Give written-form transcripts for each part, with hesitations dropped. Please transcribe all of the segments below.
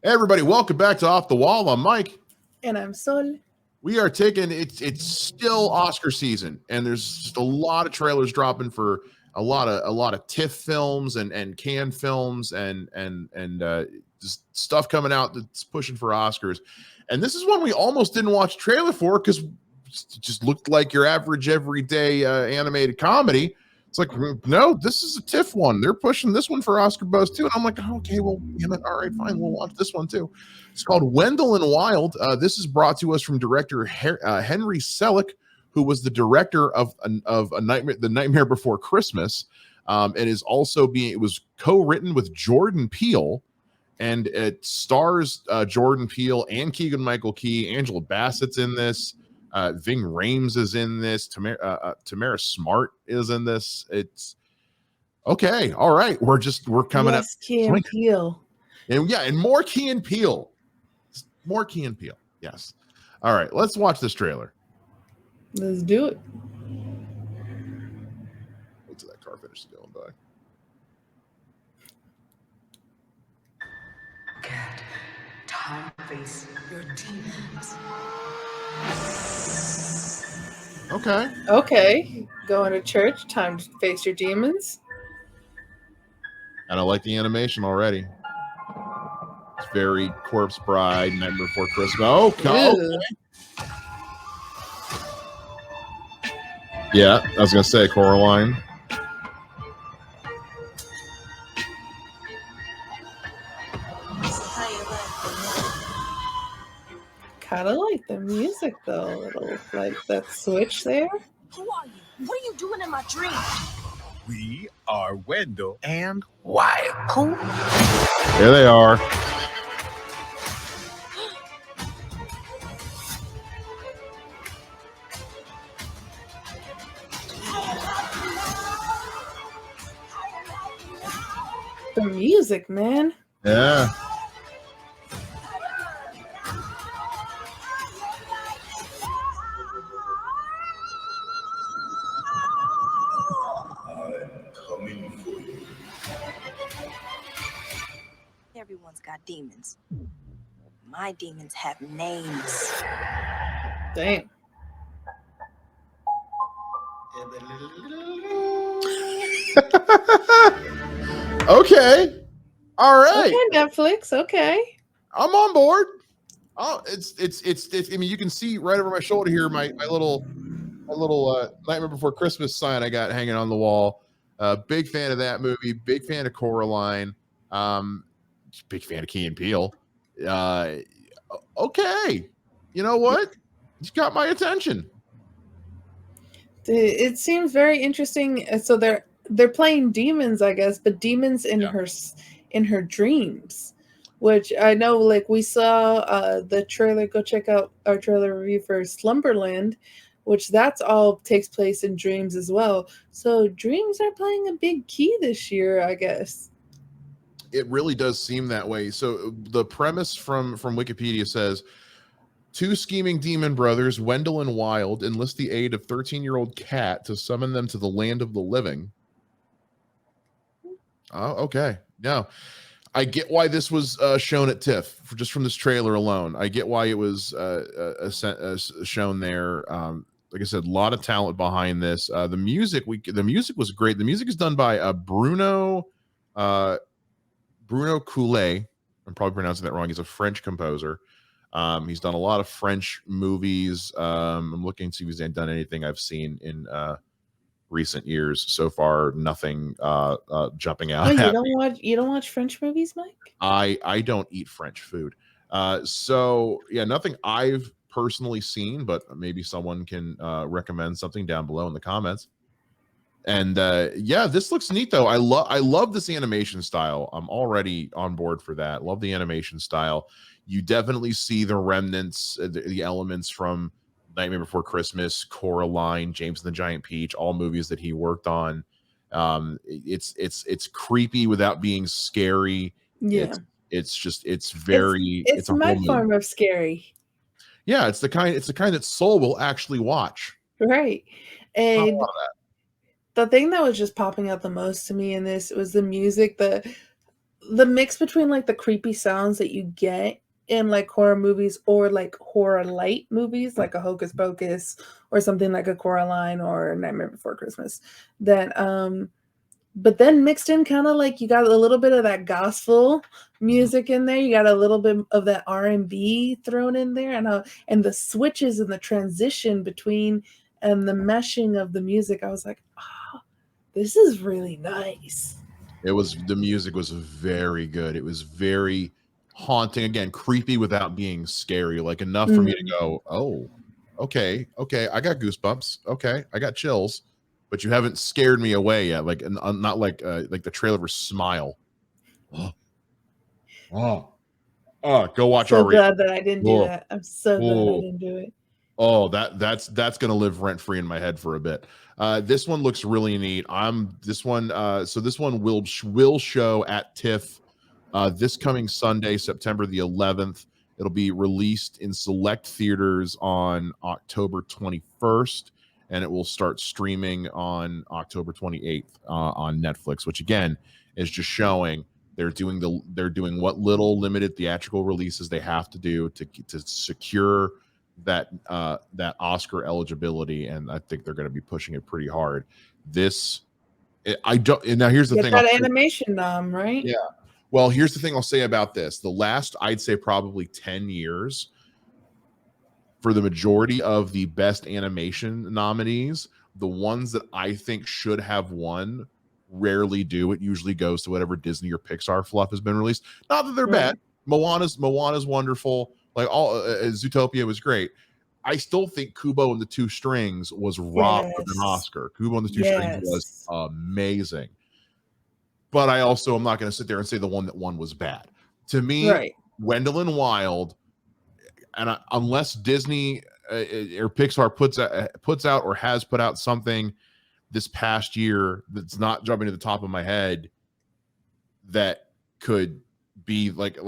Hey everybody, welcome back to Off the Wall. I'm Mike. And I'm Sol. We are taking it's still Oscar season, and there's just a lot of trailers dropping for a lot of TIFF films and Cannes films and just stuff coming out that's pushing for Oscars. And this is one we almost didn't watch trailer for because it just looked like your average everyday animated comedy. It's like, no, this is a TIFF one. They're pushing this one for Oscar buzz too. And I'm like, oh, okay, well, all right, fine. We'll watch this one too. It's called Wendell and Wild. This is brought to us from director Henry Selick, who was the director of a Nightmare, The Nightmare Before Christmas. And it was co-written with Jordan Peele. And it stars Jordan Peele and Keegan-Michael Key. Angela Bassett's in this. Ving Rhames is in this. Tamara Smart is in this. It's okay. All right. We're coming up. Key and Peele. And more Key and Peele. More Key and Peele. Yes. All right. Let's watch this trailer. Let's do it. Wait till that car finishes going by. Cat, time to face your demons. Okay. Going to church. Time to face your demons. And I like the animation already. It's very Corpse Bride, Nightmare Before Christmas. Oh, okay. Yeah, I was gonna say Coraline. Kind of like the music though, a little like that switch there. Who are you? What are you doing in my dream? We are Wendell and Wild. Who? There they are. The music, man. Yeah. Everyone's got demons. My demons have names. Dang. Okay. All right. Okay, Netflix. Okay. I'm on board. Oh, it's. I mean, you can see right over my shoulder here my little Nightmare Before Christmas sign I got hanging on the wall. Big fan of that movie. Big fan of Coraline. Big fan of Key and Peele. Okay. You know what? It's got my attention. It seems very interesting. So they're playing demons, I guess, but demons in her dreams, which I know. Like we saw the trailer. Go check out our trailer review for Slumberland, which that's all takes place in dreams as well. So dreams are playing a big key this year, I guess. It really does seem that way. So the premise from Wikipedia says, two scheming demon brothers, Wendell and Wild, enlist the aid of 13-year-old Kat to summon them to the land of the living. Oh, okay. Now, I get why this was shown at TIFF, just from this trailer alone. I get why it was shown there. Like I said, a lot of talent behind this. The music was great. The music is done by Bruno Coulet. I'm probably pronouncing that wrong. He's a French composer. He's done a lot of French movies. I'm looking to see if he's done anything I've seen in recent years. So far, nothing jumping out. Wait, you don't watch French movies, Mike? I don't eat French food. So yeah, nothing I've personally seen, but maybe someone can recommend something down below in the comments. And yeah, this looks neat though. I love this animation style. I'm already on board for that. Love the animation style. You definitely see the remnants, the elements from Nightmare Before Christmas, Coraline, James and the Giant Peach, all movies that he worked on. It's creepy without being scary. Yeah. It's very it's my form of scary. Yeah, it's the kind that Soul will actually watch. Right. And the thing that was just popping out the most to me in this was the music. the mix between like the creepy sounds that you get in like horror movies or like horror light movies, like a Hocus Pocus or something like a Coraline or Nightmare Before Christmas. That but then mixed in kind of like you got a little bit of that gospel music in there. You got a little bit of that R&B thrown in there, and the switches and the transition between and the meshing of the music. I was like, oh, this is really nice. The music was very good. It was very haunting, again, creepy without being scary, like enough for me to go, oh, okay, I got goosebumps. Okay, I got chills, but you haven't scared me away yet. Like, not like the trailer for Smile. Go watch So our glad that I didn't do that. I'm so glad I didn't do it. Oh, that's gonna live rent free in my head for a bit. This one looks really neat. This one will show at TIFF this coming Sunday, September the 11th. It'll be released in select theaters on October 21st, and it will start streaming on October 28th on Netflix. Which again is just showing they're doing what little limited theatrical releases they have to do to secure that Oscar eligibility, and I think they're going to be pushing it pretty hard. And now here's the thing. That animation nom, right? Yeah. Well, here's the thing I'll say about this. The last, I'd say probably 10 years, for the majority of the best animation nominees, the ones that I think should have won rarely do. It usually goes to whatever Disney or Pixar fluff has been released. Not that they're bad. Moana's wonderful. Like Zootopia was great. I still think Kubo and the Two Strings was robbed of an Oscar. Kubo and the Two Strings was amazing. But I'm not going to sit there and say the one that won was bad. To me, Wendell and Wild, and unless Disney or Pixar puts out or has put out something this past year that's not jumping to the top of my head that could be like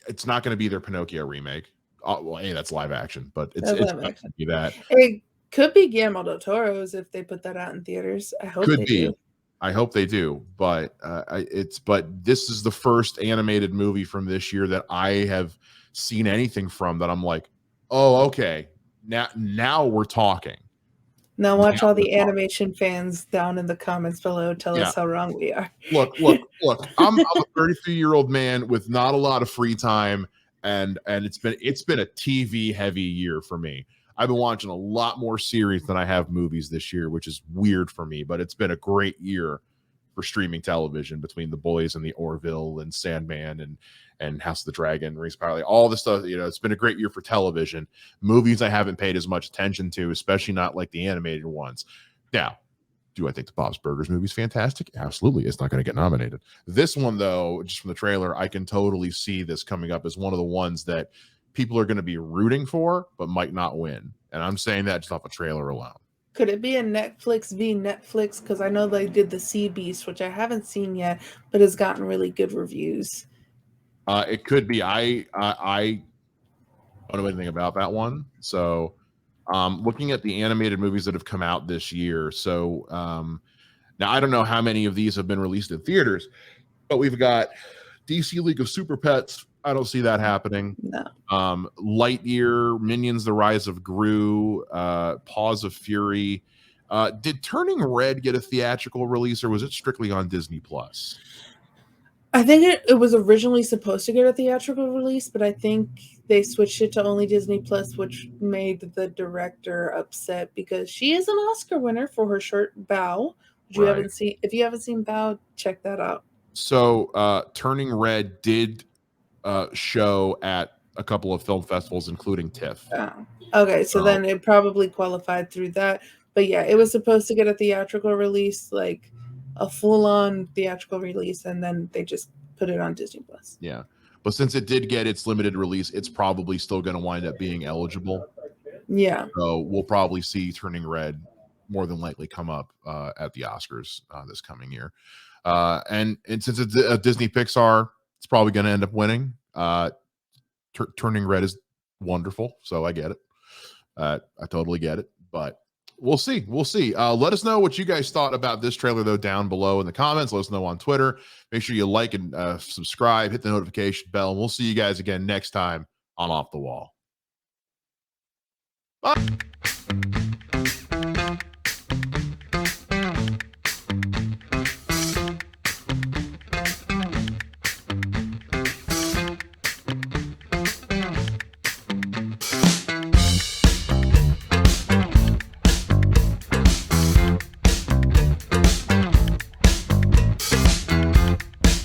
it's not going to be their Pinocchio remake. Well, hey, that's live action, but it's not going to be that. It could be Guillermo del Toro's if they put that out in theaters. I hope they do. I hope they do, but this is the first animated movie from this year that I have seen anything from that I'm like, oh, okay, now we're talking. Now watch all the animation fans down in the comments below tell us how wrong we are. Look. I'm a 33-year-old man with not a lot of free time, and it's been a TV heavy year for me. I've been watching a lot more series than I have movies this year, which is weird for me, but it's been a great year for streaming television between The Boys and The Orville and Sandman and House of the Dragon, Rings of Power, all this stuff. It's been a great year for television. Movies I haven't paid as much attention to, especially not like the animated ones. Now, do I think the Bob's Burgers movie is fantastic? Absolutely. It's not going to get nominated. This one, though, just from the trailer, I can totally see this coming up as one of the ones that people are going to be rooting for, but might not win. And I'm saying that just off a trailer alone. Could it be a Netflix v. Netflix? Because I know they did the Sea Beast, which I haven't seen yet, but has gotten really good reviews. It could be. I don't know anything about that one. So looking at the animated movies that have come out this year. So now I don't know how many of these have been released in theaters, but we've got DC League of Super Pets. I don't see that happening. No. Lightyear, Minions: The Rise of Gru, Paws of Fury. Did Turning Red get a theatrical release, or was it strictly on Disney Plus? I think it was originally supposed to get a theatrical release, but I think they switched it to only Disney Plus, which made the director upset because she is an Oscar winner for her short Bow. If you haven't seen Bow, check that out. So Turning Red did show at a couple of film festivals, including TIFF. Okay, so then it probably qualified through that. But yeah, it was supposed to get a theatrical release, like a full-on theatrical release, and then they just put it on Disney Plus. Yeah, but since it did get its limited release, it's probably still going to wind up being eligible. Yeah. So we'll probably see Turning Red more than likely come up at the Oscars this coming year. And since it's a Disney Pixar, it's probably going to end up winning. Turning Red is wonderful, so I get it. I totally get it. But We'll see. We'll see. Let us know what you guys thought about this trailer, though, down below in the comments. Let us know on Twitter. Make sure you like and subscribe, hit the notification bell, and we'll see you guys again next time on Off the Wall. Bye.